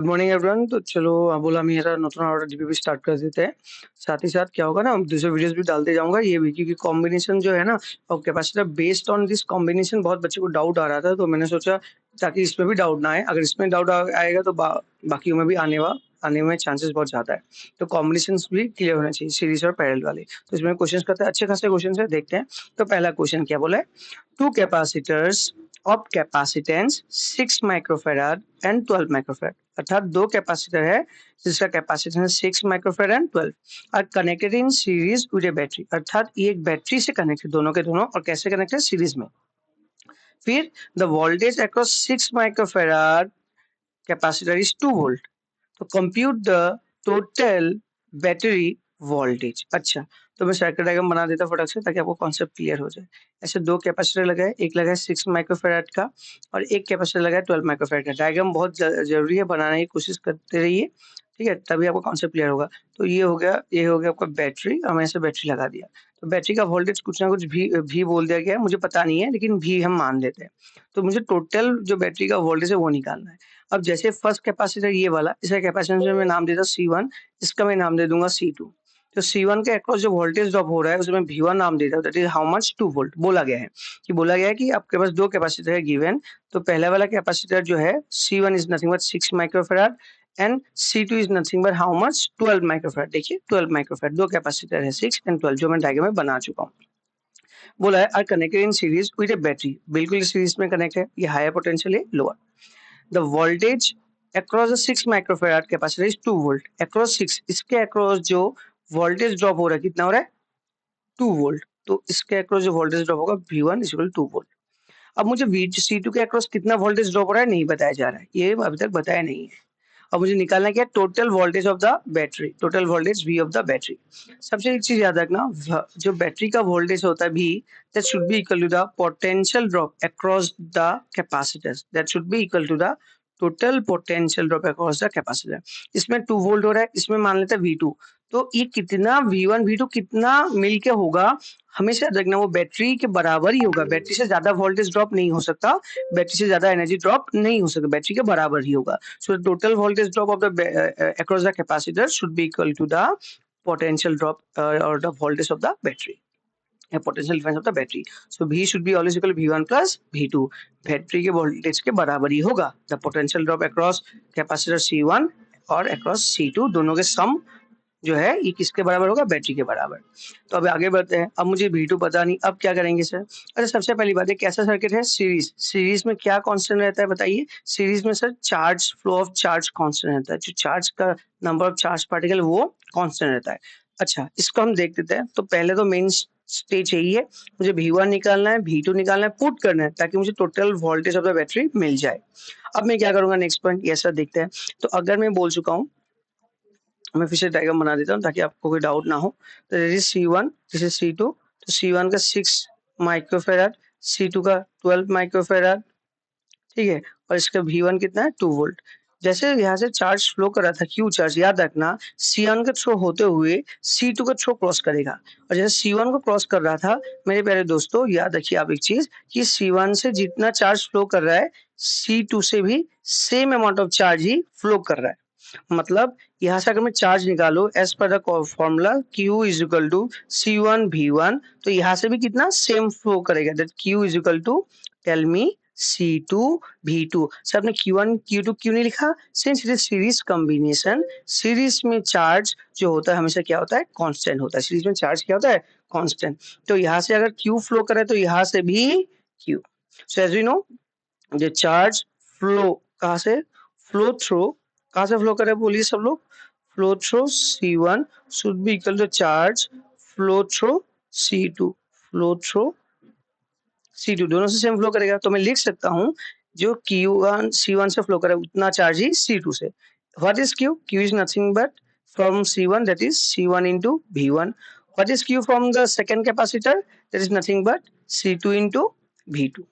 Good morning everyone. तो चलो बोला मेरा नতুन और डीपीपी स्टार्ट कर देते हैं। साथ ही साथ क्या होगा ना, दूसरे वीडियोस भी डालते जाऊंगा ये भी, क्योंकि कॉम्बिनेशन जो है ना और capacitor based on this combination बहुत बच्चे को डाउट आ रहा था, तो मैंने सोचा ताकि इसमें भी डाउट ना आए। अगर इसमें डाउट आएगा तो बाकियों में भी आने में चांसेस बहुत ज्यादा है। तो कॉम्बिनेशन भी क्लियर होना चाहिए, सीरीज और पैरेलल वाले। तो इसमें क्वेश्चन करते हैं, अच्छे खासे क्वेश्चन है, देखते हैं। तो पहला क्वेश्चन क्या बोला है, two capacitors of capacitance 6 microfarad and 12 microfarad, अर्थात दो कैपेसिटर है जिसका capacitance 6 microfarad and 12 are connected in series with a battery, अर्थात ये एक बैटरी से कनेक्टेड दोनों के दोनों। और कैसे कनेक्टेड, सीरीज में। फिर the voltage across 6 microfarad capacitor is 2 volt. तो compute the total battery voltage. अच्छा, तो मैं सर्किट डायग्राम बना देता फटक से ताकि आपको कॉन्सेप्ट क्लियर हो जाए। ऐसे दो कैपेसिटर लगाए, एक लगा है 6 माइक्रोफेराड का और एक कैपेसिटर लगा है 12 माइक्रोफेराड का। डायग्राम बहुत जरूरी है, बनाने की कोशिश करते रहिए, ठीक है, तभी आपको कॉन्सेप्ट क्लियर होगा। तो ये हो गया आपका बैटरी, और मैंने ऐसे बैटरी लगा दिया। तो बैटरी का वोल्टेज कुछ ना कुछ भी बोल दिया गया है, मुझे पता नहीं है, लेकिन भी हम मान लेते हैं। तो मुझे टोटल जो बैटरी का वोल्टेज है वो निकालना है। अब जैसे फर्स्ट कैपेसिटर ये वाला, इसका कैपेसिटेंस मैं नाम देता C1, इसका मैं नाम दे दूंगा C2। तो C1 के अक्रॉस जो वोल्टेज ड्रॉप हो रहा है उसमें V1 नाम देता हूं, that is how much, 2 volt. बोला गया है कि आपके पास दो कैपेसिटर है गिवन। तो पहला वाला कैपेसिटर जो है C1 is nothing but 6 microfarad and C2 is nothing but how much, 12 microfarad. देखिए 12 माइक्रोफैराड, दो कैपेसिटर है 6 एंड 12, जो मैं डायग्राम में बना चुका हूँ। बोला है are connected in series with a battery, बिल्कुल सीरीज में कनेक्ट है। ये हायर पोटेंशियल है, lower. The voltage across the 6 microfarad capacitor is 2 volt. Across 6, इसके across जो voltage drop हो रहा है कितना हो रहा है, 2 volt. तो इसके across जो voltage drop होगा V1 is equal to 2 volt. अब मुझे C2 के across कितना voltage drop हो रहा है नहीं बताया जा रहा है, ये अभी तक बताया नहीं है। अब मुझे निकालना क्या है, total voltage of the battery, total voltage V of the battery. सबसे एक चीज याद रखना, जो बैटरी का वोल्टेज होता है V, that should be equal to the potential drop across the capacitors, that should be equal to the total potential drop across the capacitor. इसमें 2 वोल्ट हो रहा है, इसमें मान लेते हैं V2। तो ये कितना V1 V2 कितना मिलके होगा, हमेशा याद रखना वो बैटरी के बराबर ही होगा। बैटरी से ज्यादा वोल्टेज ड्रॉप नहीं हो सकता, बैटरी से ज्यादा एनर्जी ड्रॉप नहीं हो सकता, बैटरी के बराबर ही होगा। So the total voltage drop of the across the capacitor should be equal to the potential drop or the voltage of the battery. A potential difference of the battery. So V should be always equal to V1 plus V2. Battery के voltage के बराबर ही होगा। The potential drop across capacitor C1 और across C2 दोनों के सम जो है ये किसके बराबर होगा, बैटरी के बराबर। तो अब आगे बढ़ते हैं। अब मुझे V2 पता नहीं, अब क्या करेंगे सर। अच्छा, सबसे पहली बात है कैसा सर्किट है, सीरीज। सीरीज में क्या कांस्टेंट रहता है बताइए। सीरीज में sir charge, flow of charge constant रहता है, जो चार्ज का नंबर ऑफ चार्ज पार्टिकल वो कांस्टेंट रहता है। अच्छा, इसको हम देख लेते हैं। तो पहले तो मेन स्टेज यही है, मुझे V1 निकालना है, V2 निकालना है, पुट करना है ताकि मुझे total voltage of the battery मिल जाए। अब मैं क्या करूंगा, नेक्स्ट पॉइंट ये सर देखते हैं। तो अगर मैं बोल चुका हूँ, मैं फिर से डायग्राम बना देता हूँ ताकि आपको कोई डाउट ना हो। तो this is C1, this is C2। तो C1 का 6 माइक्रोफेराड, C2 का 12 माइक्रोफेराड, ठीक है। और इसका V1 कितना है, 2 वोल्ट। जैसे यहाँ से चार्ज फ्लो कर रहा था, क्यू चार्ज, याद रखना C1 के थ्रू होते हुए C2 के थ्रू क्रॉस करेगा। और जैसे C1 को क्रॉस कर रहा था, मेरे प्यारे दोस्तों याद रखिए आप एक चीज, कि C1 से जितना चार्ज फ्लो कर रहा है C2 से भी same amount of charge he flow कर रहा है। मतलब यहाँ से अगर मैं चार्ज निकालू as per the formula Q is equal to C1 V1, तो यहाँ से भी कितना सेम फ्लो करेगा, that Q is equal to, tell me, C2 V2। Sir आपने Q1 Q2 क्यों नहीं लिखा, since it is series combination. Series में चार्ज जो होता है हमेशा क्या होता है, कांस्टेंट होता है। सीरीज में चार्ज क्या होता है, कांस्टेंट। तो यहाँ से अगर Q फ्लो करे तो यहाँ से भी Q। So as we know, जो चार्ज फ्लो कहाँ से, फ्लो थ्रू, कहाँ से फ्लो करे बोलिए सब लोग, flow through C1 should be equal to charge flow through C2, flow through C2, दोनों से सेम फ्लो करेगा। तो मैं लिख सकता हूँ जो Q1 C1 से फ्लो करे उतना चार्ज ही C2 से। What is Q, Q is nothing but from C1, that is C1 into V1। What is Q from the second capacitor, that is nothing but C2 into V2।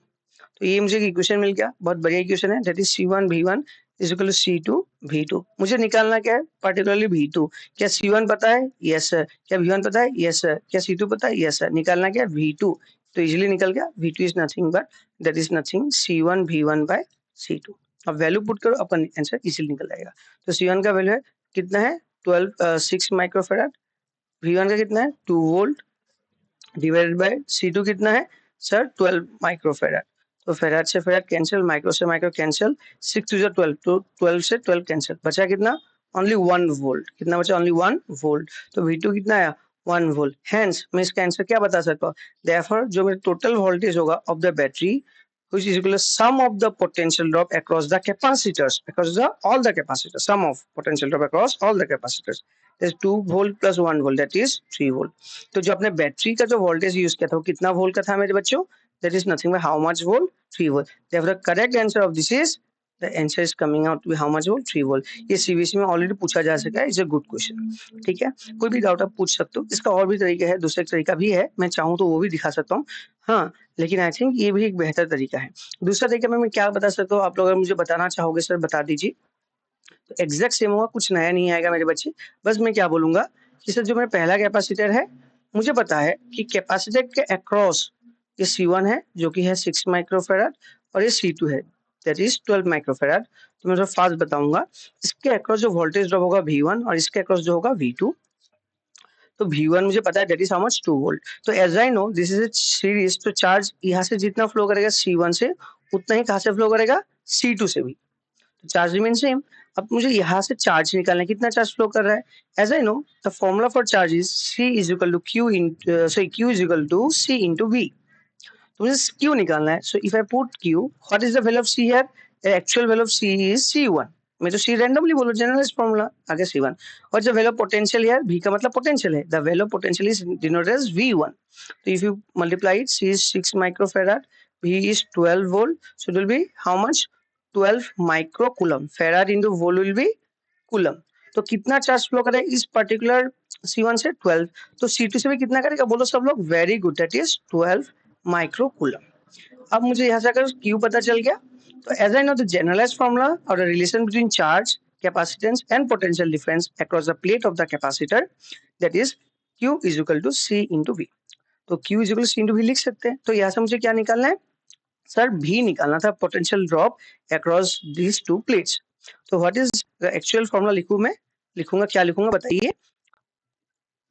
तो ये मुझे equation मिल गया, बहुत बढ़िया equation है, that is C1 V1 is equal to C2 V2। मुझे निकालना क्या है, पर्टिकुलरली V2। क्या C1 पता है, यस सर। क्या V1 पता है, यस सर। क्या C2 पता है, यस सर। निकालना क्या है, V2। तो इजीली निकल गया, V2 is nothing but that is nothing C1 V1 by C2। अब वैल्यू पुट करो, आपका आंसर इजीली निकल जाएगा। तो C1 का वैल्यू है कितना है 6 माइक्रोफैराड, V1 का कितना है 2 वोल्ट डिवाइडेड बाय C2 कितना है सर 12 माइक्रोफैराड। तो फैराड से फैराड कैंसिल, माइक्रो से माइक्रो कैंसिल, 6 टू 12, तो 12 से 12 कैंसिल, बचा कितना ओनली 1 वोल्ट। कितना बचा ओनली 1 वोल्ट। तो V2 कितना आया 1 वोल्ट। हेंस मैं इसका आंसर क्या बता सकता हूँ, देयरफॉर जो मेरा टोटल वोल्टेज होगा of the battery which is equal to sum of the potential drop across the capacitors, across the all the capacitors, sum of potential drop across all the capacitors is 2 volt plus 1 volt, that is 3 volt। तो जो अपने battery का जो voltage use किया था वो कितना volt का था मेरे बच्चों, that is nothing but how much volt 3 volt. therefore the correct answer of this is the answer is coming out to be how much volt 3 volt। ये सीबीएसई में ऑलरेडी पूछा जा सका है, इट्स अ गुड क्वेश्चन। ठीक है, कोई भी डाउट आप पूछ सकते हो। इसका और भी तरीका है, दूसरा तरीका भी है, मैं चाहूँ तो वो भी दिखा सकता हूँ। हाँ, लेकिन आई थिंक ये भी एक बेहतर तरीका है। दूसरा तरीका में मैं क्या बता सकता हूँ, आप लोग अगर मुझे बताना चाहोगे सर बता दीजिए। तो एग्जैक्ट सेम होगा, कुछ नया नहीं आएगा मेरे बच्चे। बस मैं क्या बोलूंगा कि सर जो मेरा पहला कैपेसिटर है, मुझे पता है कि कैपेसिटर के अक्रॉस ये C1 है जो कि है 6 माइक्रोफैराड और ये C2 है दैट इज 12 माइक्रोफैराड। तो मैं थोड़ा फास्ट बताऊंगा। इसके अक्रॉस जो वोल्टेज ड्रॉप होगा V1 और इसके अक्रॉस जो होगा V2। तो V1 मुझे पता है that is how much 2 volt. तो as I know this is a series, तो चार्ज यहाँ से जितना फ्लो करेगा C1 से उतना ही कहाँ से फ्लो करेगा C2 से भी। Charge remain same. अब मुझे यहाँ से चार्ज निकालना है, कितना चार्ज फ्लो कर रहा है। As I know the formula for charge is C is equal to Q in Q is equal to C into V। तो मुझे Q निकालना है। So if I put Q, what is the value of C here, actual value of C is C1। मैं तो C randomly बोलो, generalized formula आगे C1। और जो value of potential here, V का मतलब पोटेंशियल है, the value of potential is denoted as V1। तो if you multiply it, C is 6 microfarad, V is 12 volt, so it will be how much 12 microcoulomb, farad into volt will be coulomb। तो कितना charge flow करे इस particular C1 से 12, तो C2 से भी कितना करेगा बोलो सब लोग, very good, that is 12 microcoulomb. अब मुझे यहाँ से अगर Q पता चल गया, तो as I know the generalized formula और the relation between charge, capacitance and potential difference across the plate of the capacitor, that is Q is equal to C into V। तो Q is equal to C into V लिख सकते हैं। तो यहाँ से मुझे क्या निकालना है सर, V निकालना था, potential drop across these two plates. तो what is the actual formula लिखूं मैं, लिखूंगा क्या लिखूंगा बताइए,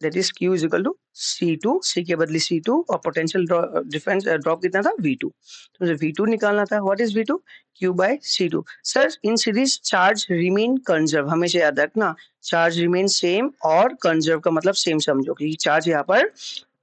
that is Q is equal to C2, C के बदले C2 और पोटेंशियल डिफरेंस ड्रॉप कितना था V2। तो मुझे V2 निकालना था। What is V2, Q by C2। Sir in series charge remain conserve, हमेशा याद रखना, चार्ज रिमेन सेम और कंजर्व का मतलब सेम समझो कि चार्ज यहाँ पर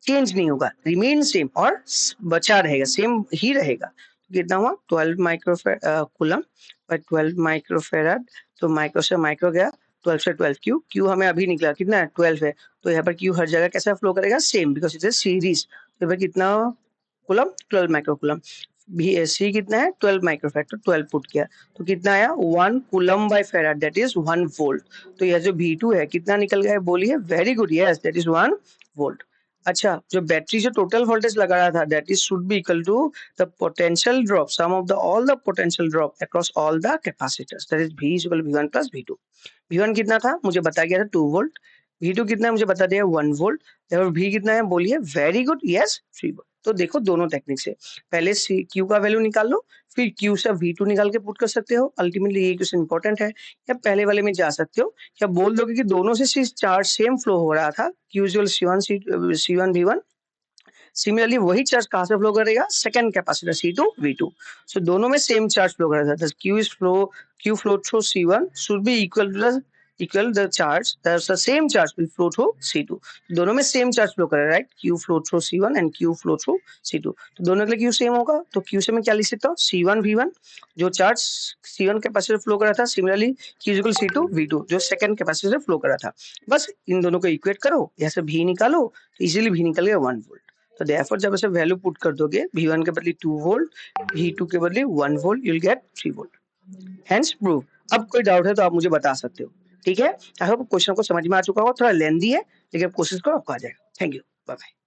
चेंज नहीं होगा, रिमेन सेम और बचा रहेगा, सेम ही रहेगा। तो कितना हुआ 12 माइक्रो कूलम बाय 12 माइक्रोफैराड। तो माइक्रो से माइक्रो गया, 12 से 12 क्यू, क्यू हमें अभी निकला कितना है 12 है। तो यहाँ पर क्यू हर जगह कैसा फ्लो करेगा same, because it is series. तो यहाँ कितना कूलम 12 माइक्रो कूलम। सी कितना है 12 माइक्रोफैराड, तो 12 पुट किया तो कितना आया 1 coulomb by farad, that is 1 volt. तो यह जो V2 है कितना निकल गया है बोलिए, very good, yes that is 1 volt. अच्छा, जो बैटरी जो टोटल वोल्टेज लगा रहा था that is should be equal to the potential drop, sum of the all the potential drop across all the capacitors, that is V is equal to V1 plus V2। V1 कितना था मुझे बताया गया था 2 volt, V2 कितना है मुझे बता दिया 1 वोल्ट, और V कितना है बोलिए, वेरी गुड, यस 3 वोल्ट। तो देखो दोनों टेक्निक से, पहले Q का वैल्यू निकाल लो, फिर Q से V2 निकाल के पुट कर सकते हो। अल्टीमेटली ये क्वेश्चन इंपॉर्टेंट है। या पहले वाले में जा सकते हो, क्या बोल दोगे कि दोनों से चार्ज सेम फ्लो हो रहा था, Q C1 V1। सिमिलरली वही चार्ज कहाँ से फ्लो करेगा, सेकंड कैपेसिटर C2 V2। सो दोनों में सेम चार्ज फ्लो कर रहा था। Q flow through C1 should be equal the charge, the same charge will flow through C2। दोनों में सेम चार्ज फ्लो कर रहा है, right. Q flow through C1 and Q flow through C2। तो दोनों के लिए Q सेम होगा, तो Q से मैं क्या लिख सकता हूँ, C1 V1 जो चार्ज C1 कैपेसिटर फ्लो कर रहा था, similarly Q equal C2 V2 जो सेकंड कैपेसिटर फ्लो कर रहा था। बस इन दोनों को इक्वेट करो, यहाँ से V निकालो, तो इजीली V निकल गया 1 वोल्ट। तो देयरफॉर जब ऐसे वैल्यू पुट कर दोगे, V1 के बदले 2 वोल्ट, V2 के बदले 1 volt, you will get 3 volt. Hence prove. अब कोई डाउट है तो आप मुझे बता सकते हो, ठीक है। आई होप क्वेश्चन को समझ में आ चुका होगा, थोड़ा लेंदी है लेकिन कोशिश करो आपको आ जाएगा। Thank you, bye bye.